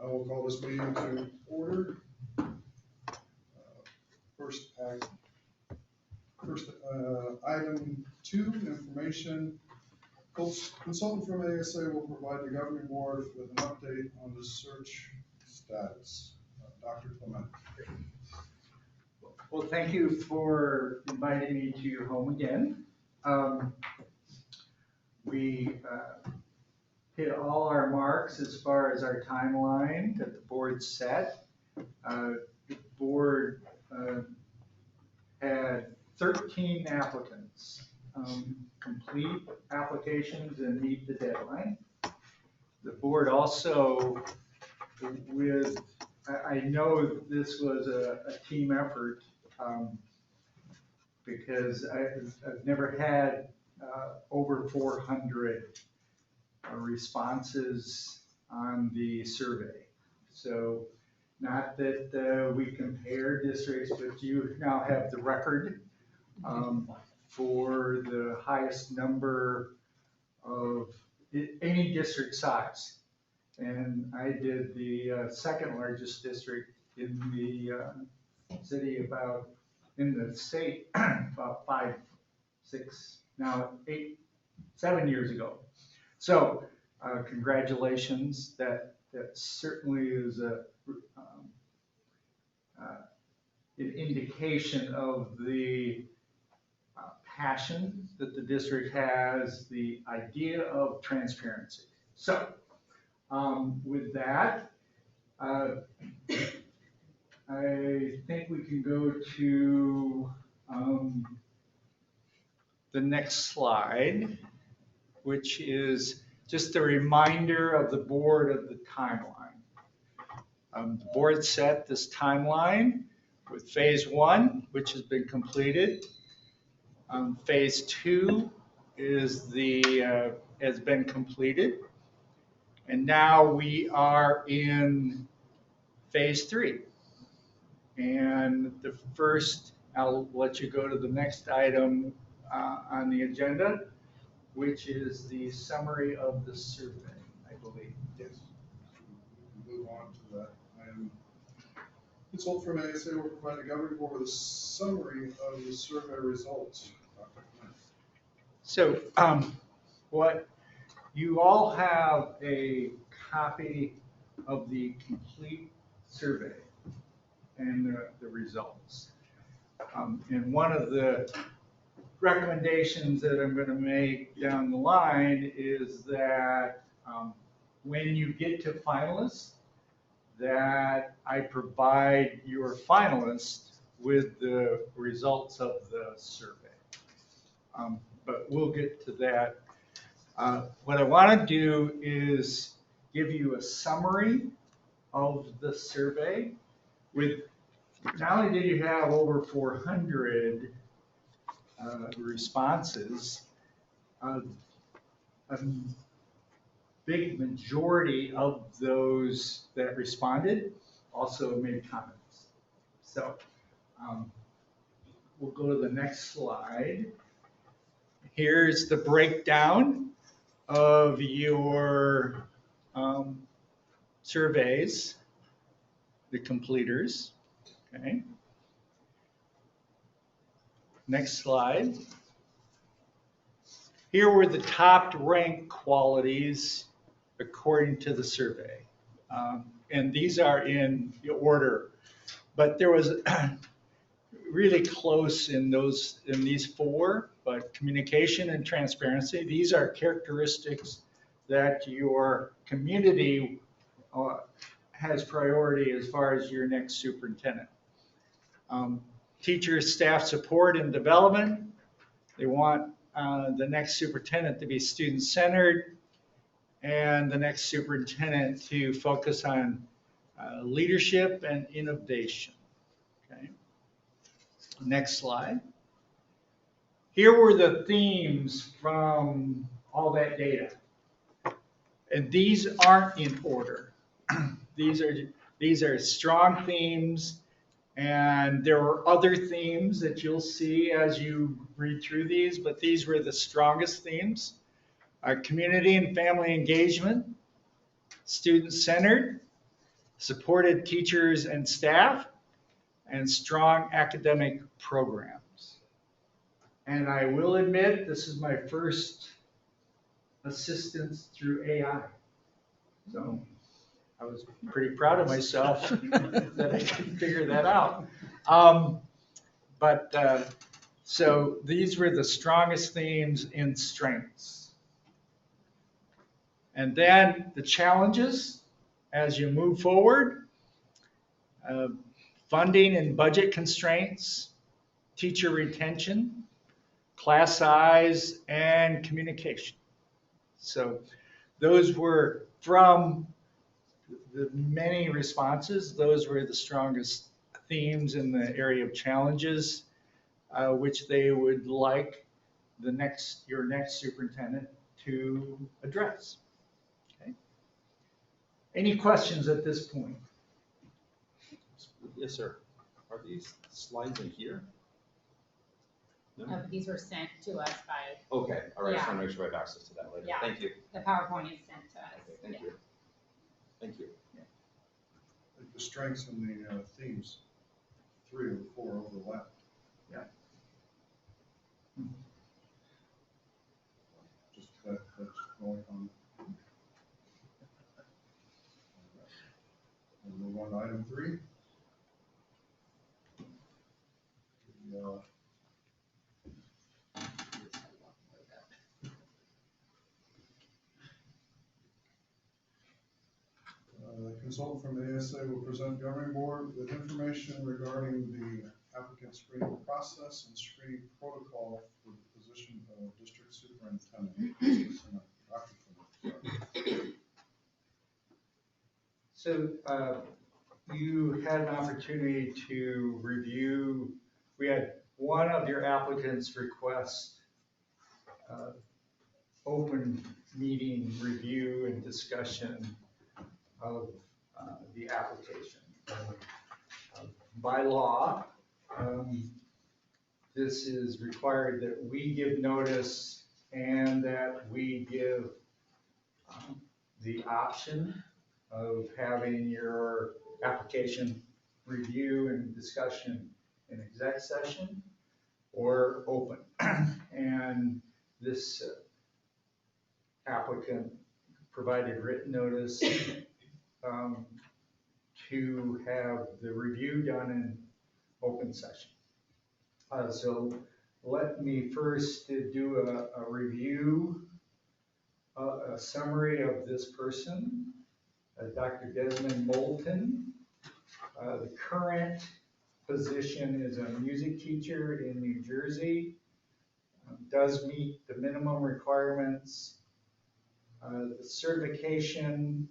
I will call this meeting to order. First, item 2, information. Consultant from ASA will provide the governing board with an update on the search status. Dr. Clement. Well, thank you for inviting me to your home again. We hit all our marks as far as our timeline that the board set. The board had 13 applicants complete applications and meet the deadline. The board also, I know this was a team effort because I've never had over 400 responses on the survey. So not that we compare districts, but you now have the record for the highest number of any district size. And I did the second largest district in the city in the state about 5, 6, now 8, 7 years ago. So congratulations, that certainly is an indication of the passion that the district has, the idea of transparency. So with that, I think we can go to the next slide, which is just a reminder of the board of the timeline. The board set this timeline with phase 1, which has been completed. Phase 2 is has been completed. And now we are in phase 3. And the first, I'll let you go to the next item on the agenda, which is the summary of the survey, I believe. Yes. We'll move on to that. Consultant from ASA will provide the governing board with a summary of the survey results. Dr. Clement. So what you all have a copy of the complete survey and the results. And one of the recommendations that I'm going to make down the line is that when you get to finalists, that I provide your finalists with the results of the survey. But we'll get to that. What I want to do is give you a summary of the survey. With not only did you have over 400 responses, a big majority of those that responded also made comments. So we'll go to the next slide. Here's the breakdown of your surveys, the completers. Okay. Next slide. Here were the top ranked qualities according to the survey. And these are in order, but there was really close in these 4, but communication and transparency, these are characteristics that your community has priority as far as your next superintendent. Teacher staff support and development, they want the next superintendent to be student-centered and the next superintendent to focus on leadership and innovation. Okay. Next slide. Here were the themes from all that data. And these aren't in order. These are strong themes, and there were other themes that you'll see as you read through these, but these were the strongest themes. Community and family engagement, student-centered, supported teachers and staff, and strong academic programs. And I will admit, this is my first assistance through AI. So I was pretty proud of myself that I could figure that out. So these were the strongest themes in strengths. And then the challenges as you move forward, funding and budget constraints, teacher retention, class size, and communication. So those were from the many responses, those were the strongest themes in the area of challenges, which they would like your next superintendent to address. Okay. Any questions at this point? Yes, sir. Are these slides in here? No? These were sent to us by, Okay, all right, I just Yeah. want to make sure I have access to that later. Yeah. Thank you. the PowerPoint is sent to us. Okay, thank you. Thank you. Like the strengths and the themes, 3 of the 4 overlap. Yeah. Just that's going on. We'll move on to item 3. The consultant from the ASA will present governing board with information regarding the applicant screening process and screening protocol for the position of district superintendent. So you had an opportunity to review, we had one of your applicants request open meeting review and discussion of the application. By law, this is required that we give notice and that we give the option of having your application review and discussion in exec session or open. And this applicant provided written notice to have the review done in open session. So let me first do a review, a summary of this person, Dr. Desmond Moulton. The current position is a music teacher in New Jersey, does meet the minimum requirements. The certification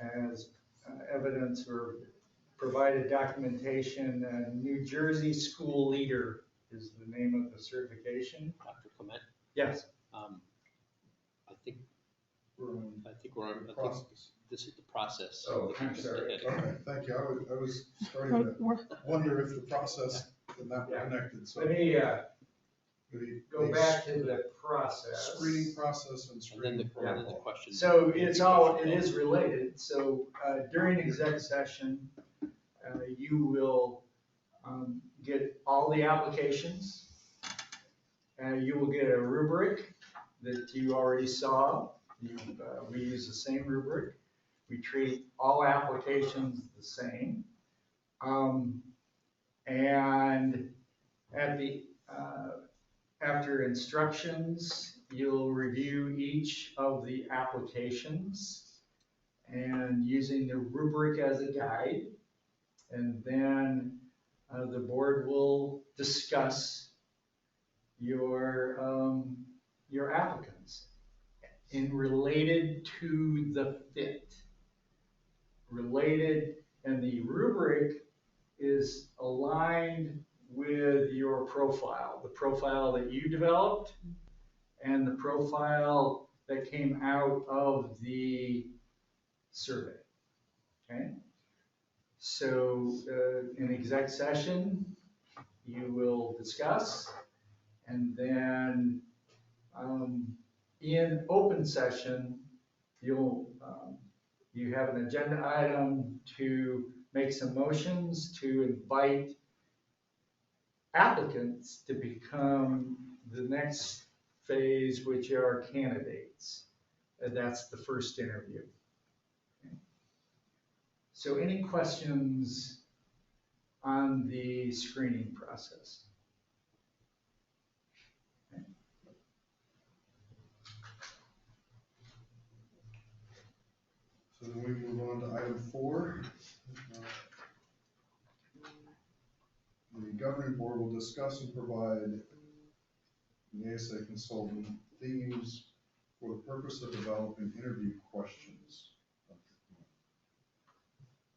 as evidence or provided documentation, New Jersey School Leader is the name of the certification. Dr. Clement, Yes. I think We're on we're on, I think process. this is the process. Oh, I'm sorry. Okay, thank you. I was starting to wonder if the process and that were connected, so. Let me maybe go back to the process. Screening process and And then screening the protocol. question. So it is related. So during exec session, you will get all the applications. You will get a rubric that you already saw. We use the same rubric. We treat all applications the same. And at the after instructions, you'll review each of the applications and using the rubric as a guide. And then the board will discuss your applicants in related to the fit. Related, and the rubric is aligned with your profile, the profile that you developed and the profile that came out of the survey. Okay? So in exec session, you will discuss, and then in open session, you'll you have an agenda item to make some motions to invite applicants to become the next phase, which are candidates. And that's the first interview. Okay. So any questions on the screening process? Okay. So then we move on to item 4. The governing board will discuss and provide the ASA consultant themes for the purpose of developing interview questions.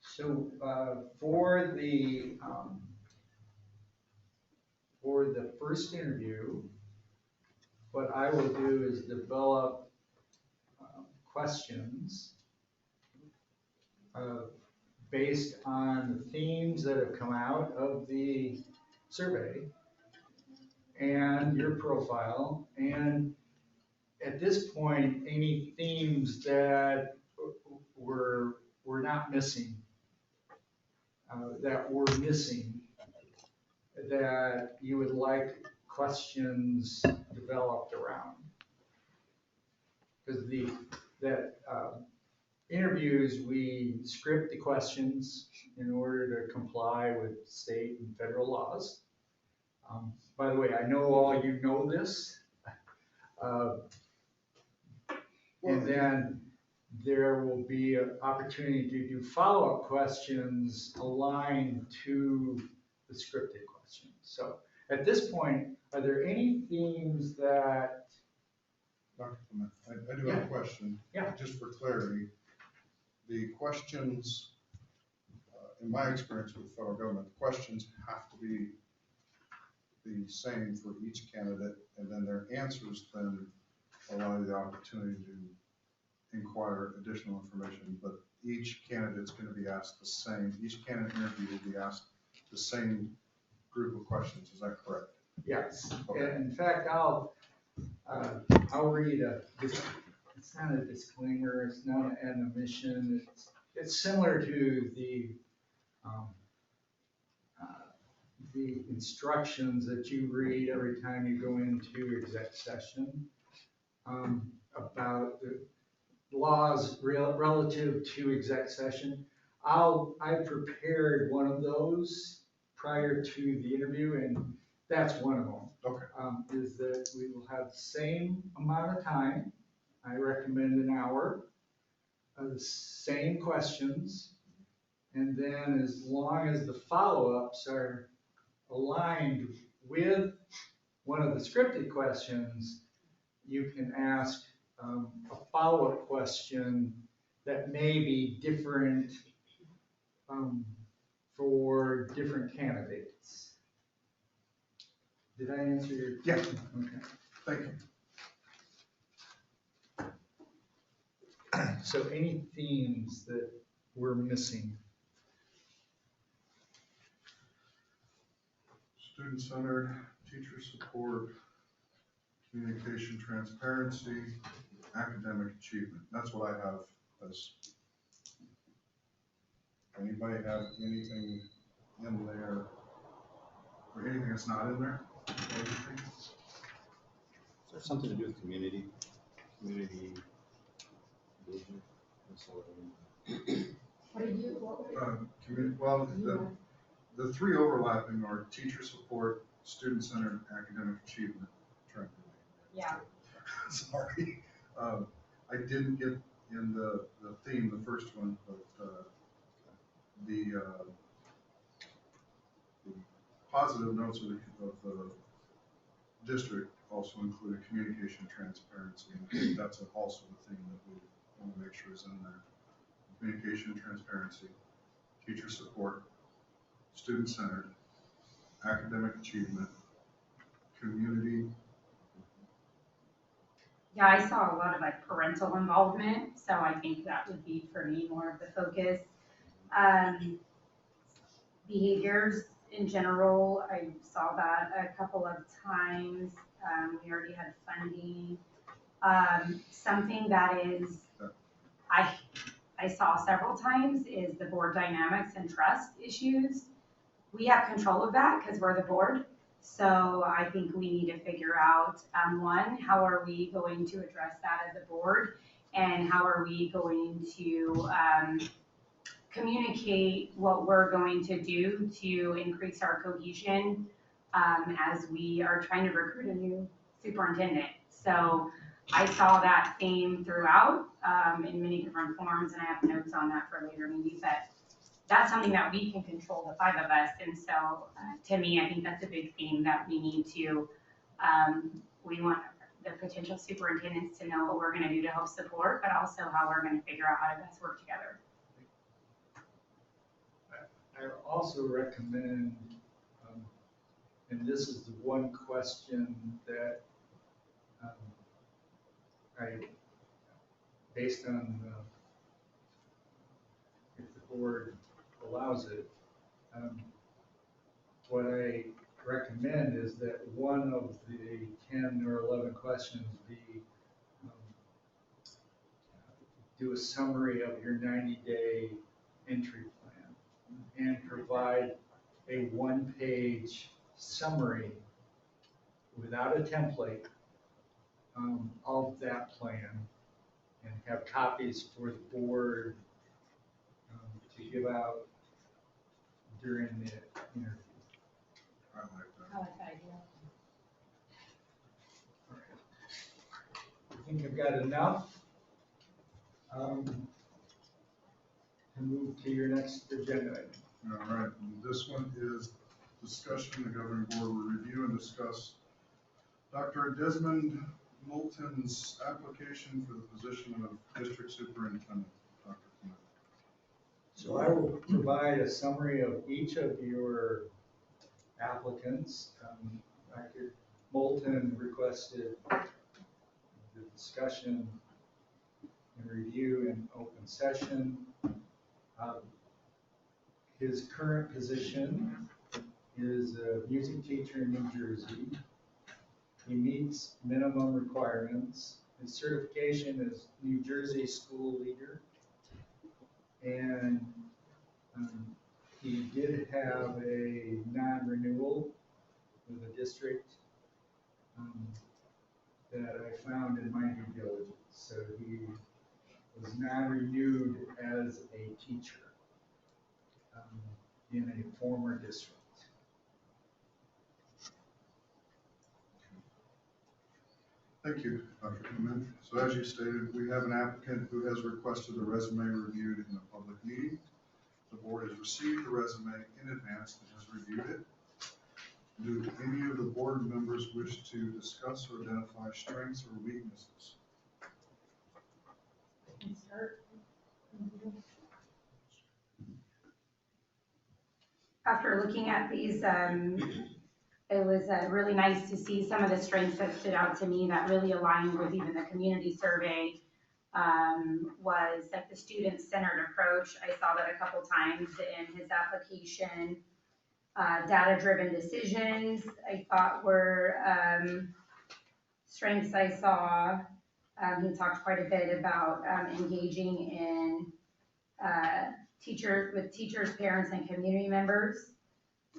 So for the first interview, what I will do is develop questions based on the themes that have come out of the survey and your profile. And at this point, any themes that were not missing, that you would like questions developed around. Because interviews, we script the questions in order to comply with state and federal laws. By the way, I know all you know this. And then there will be an opportunity to do follow-up questions aligned to the scripted questions. So at this point, are there any themes that? Dr. Clement, I do have a question. Yeah. Just for clarity, the questions, in my experience with the federal government, the questions have to be the same for each candidate, and then their answers then allow you the opportunity to inquire additional information, but each candidate's going to be asked the same, each candidate interview will be asked the same group of questions, is that correct? Yes. Okay. In fact, I'll read it's not a disclaimer, it's not an omission, it's similar to the instructions that you read every time you go into exec session about the laws relative to exec session. I prepared one of those prior to the interview, and that's one of them. Okay. Is that we will have the same amount of time. I recommend an hour of the same questions. And then as long as the follow-ups are aligned with one of the scripted questions, you can ask a follow-up question that may be different for different candidates. Did I answer your question? Yeah. Okay. Thank you. So any themes that we're missing? Student-centered, teacher support, communication transparency, academic achievement. That's what I have as. Anybody have anything in there, or anything that's not in there? Anything? Is there something to do with community engagement? What did you, Well, the 3 overlapping are teacher support, student-centered, academic achievement. yeah, Sorry. I didn't get in the theme, the first one, but the positive notes of the district also include communication transparency, and I think that's also a theme that we want to make sure is in there. Communication transparency, teacher support, student-centered, academic achievement, community. yeah, I saw a lot of like parental involvement, so I think that would be for me more of the focus. Behaviors in general, I saw that a couple of times. We already had funding. Something that is, I I saw several times is the board dynamics and trust issues. We have control of that because we're the board. So I think we need to figure out, one, how are we going to address that as a board? And how are we going to communicate what we're going to do to increase our cohesion as we are trying to recruit a new superintendent? So I saw that theme throughout in many different forms, and I have notes on that for later meetings. But that's something that we can control, the five of us. And so to me, I think that's a big theme that we need to, we want the potential superintendents to know what we're going to do to help support, but also how we're going to figure out how to best work together. I also recommend, and this is the one question that based on if the board allows it, what I recommend is that one of the 10 or 11 questions be do a summary of your 90-day entry plan and provide a one-page summary without a template of that plan, and have copies for the board to give out during the interview. I like that. I like that idea. I think I've got enough to move to your next agenda item. All right, and this one is discussion. The governing board will review and discuss Dr. Desmond Moulton's application for the position of district superintendent. Dr. Clement. So I will provide a summary of each of your applicants. Dr. Moulton requested the discussion and review in open session. His current position is a music teacher in New Jersey. He meets minimum requirements. His certification is New Jersey School Leader. And he did have a non-renewal with the district that I found in my due diligence. So he was non-renewed as a teacher in a former district. Thank you, Dr. Clement. So as you stated, we have an applicant who has requested a resume reviewed in a public meeting. The board has received the resume in advance and has reviewed it. Do any of the board members wish to discuss or identify strengths or weaknesses? After looking at these, it was really nice to see some of the strengths that stood out to me that really aligned with even the community survey. Was like the student-centered approach. I saw that a couple times in his application. Data-driven decisions, I thought were strengths I saw. He talked quite a bit about engaging in teachers, parents, and community members,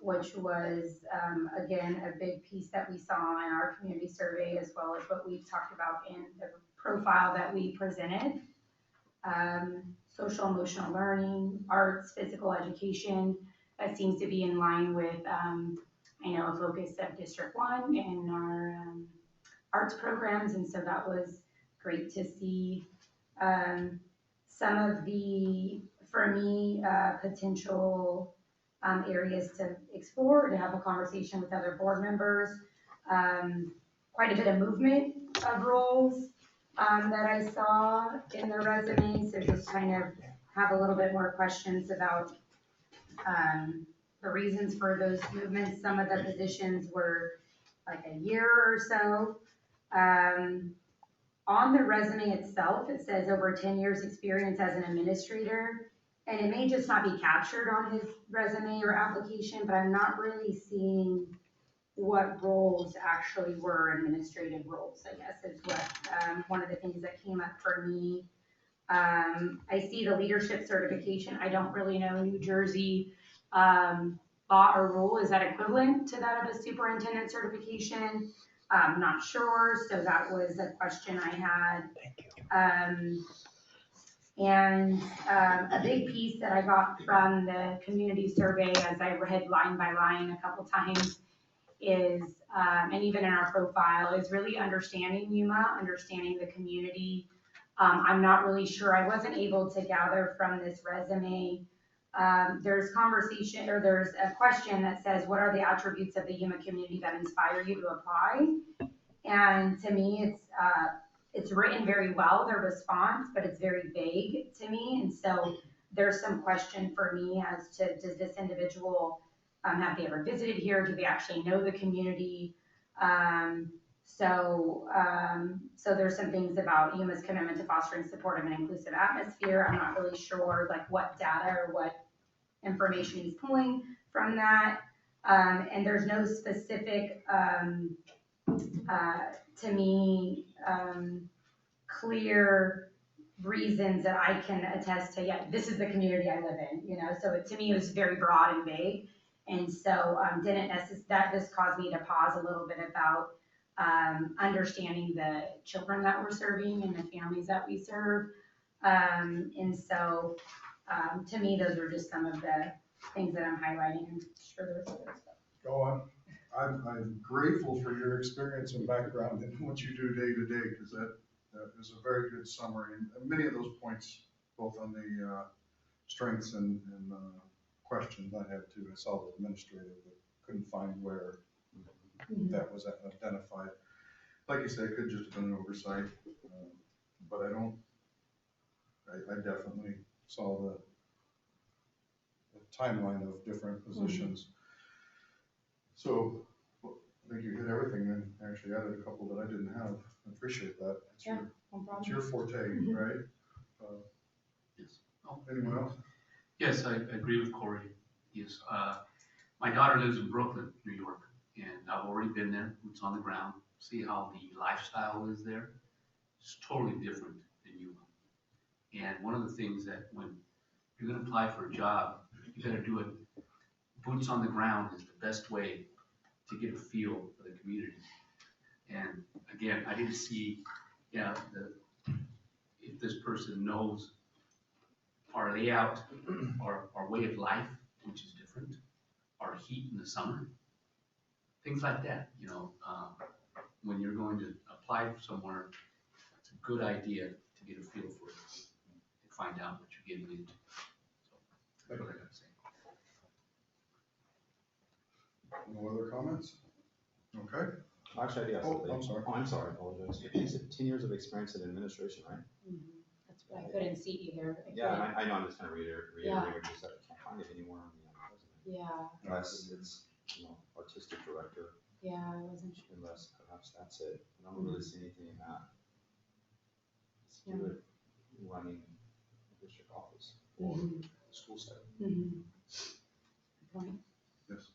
which was, again, a big piece that we saw in our community survey, as well as what we talked about in the profile that we presented. Social emotional learning, arts, physical education, that seems to be in line with, I know, a focus of District 1 and our arts programs, and so that was great to see. Some of the, for me, potential areas to explore, to have a conversation with other board members, quite a bit of movement of roles that I saw in the resume, so just kind of have a little bit more questions about the reasons for those movements. Some of the positions were like a year or so. On the resume itself, it says over 10 years experience as an administrator, and it may just not be captured on his resume or application, but I'm not really seeing what roles actually were administrative roles, I guess, is what one of the things that came up for me. I see the leadership certification. I don't really know New Jersey law or rule. Is that equivalent to that of a superintendent certification? I'm not sure, so that was a question I had. A big piece that I got from the community survey, as I read line by line a couple times, is, and even in our profile, is really understanding Yuma, understanding the community. I'm not really sure, I wasn't able to gather from this resume. There's conversation, or there's a question that says, what are the attributes of the Yuma community that inspire you to apply? And to me, it's written very well, their response, but it's very vague to me. And so there's some question for me as to, does this individual, have they ever visited here? Do they actually know the community? So there's some things about Yuma's commitment to fostering supportive and inclusive atmosphere. I'm not really sure like what data or what information he's pulling from that. And there's no specific, to me, clear reasons that I can attest to, yeah, this is the community I live in, you know? So to me, it was very broad and vague. And so that just caused me to pause a little bit about understanding the children that we're serving and the families that we serve. And so to me, those are just some of the things that I'm highlighting. I'm sure there's other stuff. Go on. I'm grateful for your experience and background and what you do day to day, because that is a very good summary. And many of those points, both on the strengths and questions I had too. I saw the administrative, but couldn't find where that was identified. Like you said, it could just have been an oversight, but I definitely saw the timeline of different positions. So I think you hit everything and actually added a couple that I didn't have. I appreciate that. It's Yeah, your, no problem. it's your forte, right? Yes. Oh, Anyone else? yes, I agree with Corey. Yes, my daughter lives in Brooklyn, New York, and I've already been there, boots on the ground, see how the lifestyle is there. It's totally different than Yuma. And one of the things that when you're gonna apply for a job, you gotta do it, boots on the ground is the best way to get a feel for the community. And again, I didn't see, if this person knows our layout, our way of life, which is different, our heat in the summer, things like that, when you're going to apply somewhere, it's a good idea to get a feel for it, and find out what you're getting into. So, that's what I gotta say. No other comments? Okay. Actually, I do have Oh, something. I'm sorry. Oh, I'm sorry, I apologize. You said 10 years of experience in administration, right? That's what I couldn't see either. Yeah, and I know, I'm just kind of reiterating Yeah. what you said. I can't find it anymore on the resume. Yeah, Unless it's, artistic director, yeah, I wasn't sure. unless perhaps that's it. I don't really see anything in that. Let's Yeah. do it running the district office or school setting. Good point. Yes.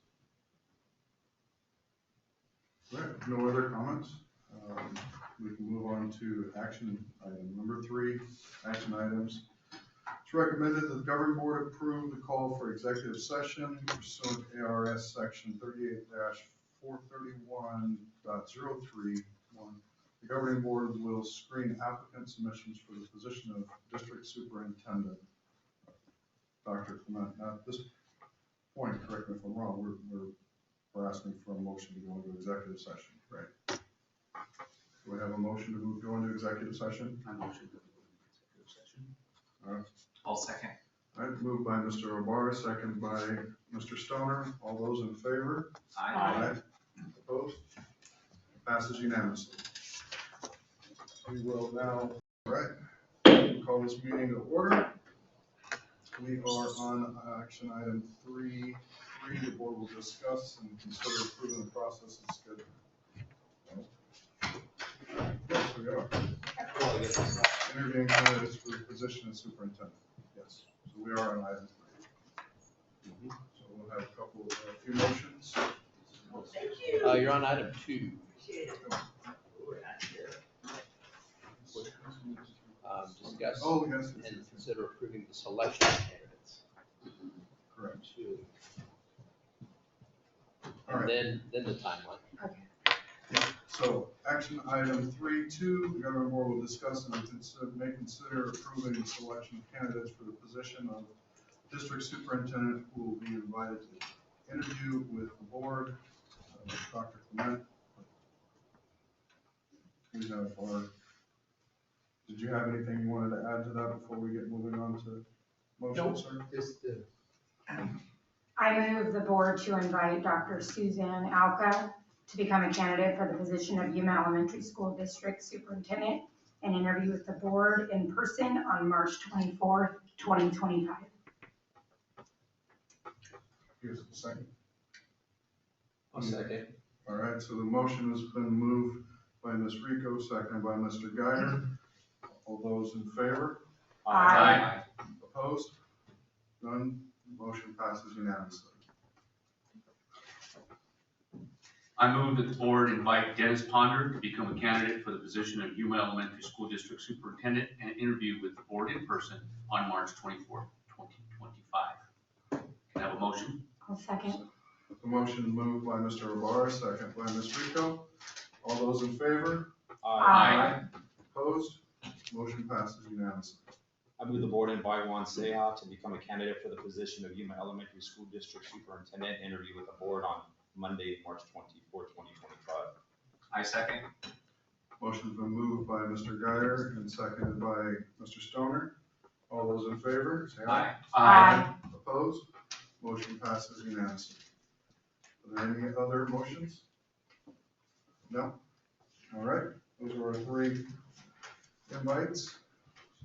All right, no other comments? We can move on to action item number 3, action items. It's recommended that the governing board approve the call for executive session pursuant to ARS section 38-431.031. The governing board will screen applicant submissions for the position of district superintendent. Dr. Clement, now at this point, correct me if I'm wrong, we're asking for a motion to go into executive session, right? Do we have a motion to go into executive session? I motion that we go into executive session. All right. I'll second. All right, moved by Mr. O'Barr, second by Mr. Stoner. All those in favor? Aye. Opposed? Passes unanimously. We will now, all right, call this meeting to order. We are on action item 3. The board will discuss and consider approving the process and schedule. Yes, we are. Interviewing candidates for the position of superintendent. Yes, so we are on item 3. So we'll have a few motions. You're on item 2. discuss Oh, yes, yes, and yes, consider approving the selection of candidates. correct. To- All right. And then the timeline. So, action item 3.2, the governing board will discuss and may consider approving the selection of candidates for the position of district superintendent who will be invited to interview with the board. Dr. Clement. We have our, did you have anything you wanted to add to that before we get moving on to motion, Nope. sir? Just, I move the board to invite Dr. Suzanne Alka to become a candidate for the position of Yuma Elementary School District Superintendent and interview with the board in person on March 24th, 2025. Here's a second. I'll second. All right, so the motion has been moved by Ms. Rico, seconded by Mr. Guyer. All those in favor? Aye. Opposed? None? Motion passes unanimously. I move that the board invite Dennis Ponder to become a candidate for the position of Yuma Elementary School District Superintendent and interview with the board in person on March 24th, 2025. Can I have a motion? I'll second. The motion moved by Mr. Ibarra, second by Ms. Rico. All those in favor? Aye. Opposed? Motion passes unanimously. I move the board invite Juan Seja to become a candidate for the position of Yuma Elementary School District Superintendent, interview with the board on Monday, March 24th, 2025. I second. Motion's been moved by Mr. Guyer and seconded by Mr. Stoner. All those in favor, say aye. Aye. Opposed? Motion passes unanimously. Are there any other motions? No? All right, those are our three invites.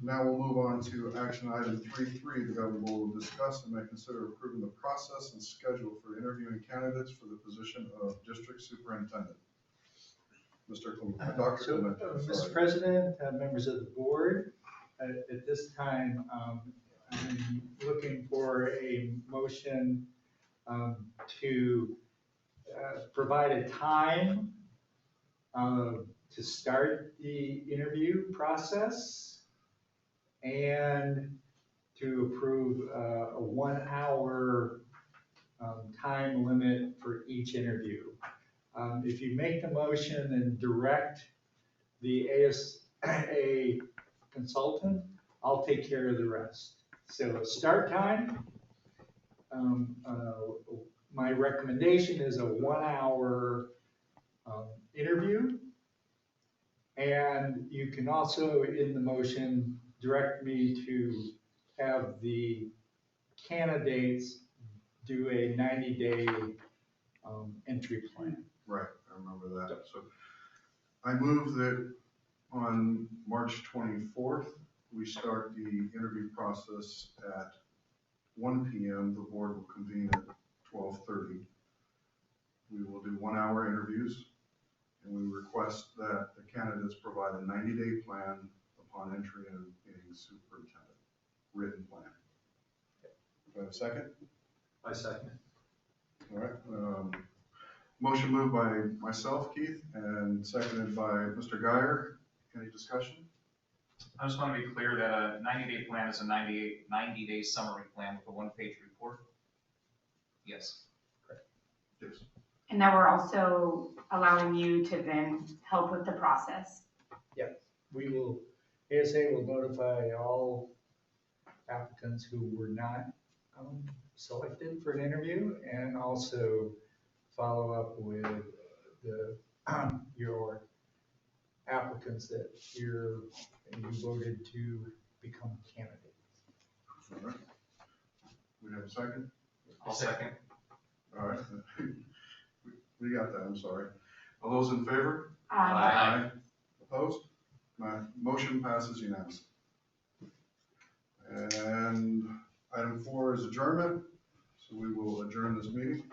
Now we'll move on to action item 3.3. The governing board will discuss and may consider approving the process and schedule for interviewing candidates for the position of district superintendent. Mr. Clement, Dr. So, Clement, Mr. sorry. President, members of the board, at this time, I'm looking for a motion to provide a time to start the interview process and to approve a 1 hour time limit for each interview. If you make the motion and direct the ASA consultant, I'll take care of the rest. So start time, my recommendation is a 1 hour interview. And you can also, in the motion, direct me to have the candidates do a 90-day entry plan. Right, I remember that. So I move that on March 24th, we start the interview process at 1 p.m. The board will convene at 12:30. We will do 1 hour interviews, and we request that the candidates provide a 90-day plan upon entry and being superintendent, written plan. Do I have a second? I second. All right. Motion moved by myself, Keith, and seconded by Mr. Guyer. Any discussion? I just want to be clear that a 90-day plan is a 90-day summary plan with a one-page report. Yes. Yes. And that we're also allowing you to then help with the process. We will, ASA will notify all applicants who were not selected for an interview and also follow up with the, your applicants that you voted to become candidates. All right. We have a second? I'll second. All right. We got that, I'm sorry. All those in favor? Aye. Opposed? My motion passes unanimously. And item 4 is adjournment, so we will adjourn this meeting.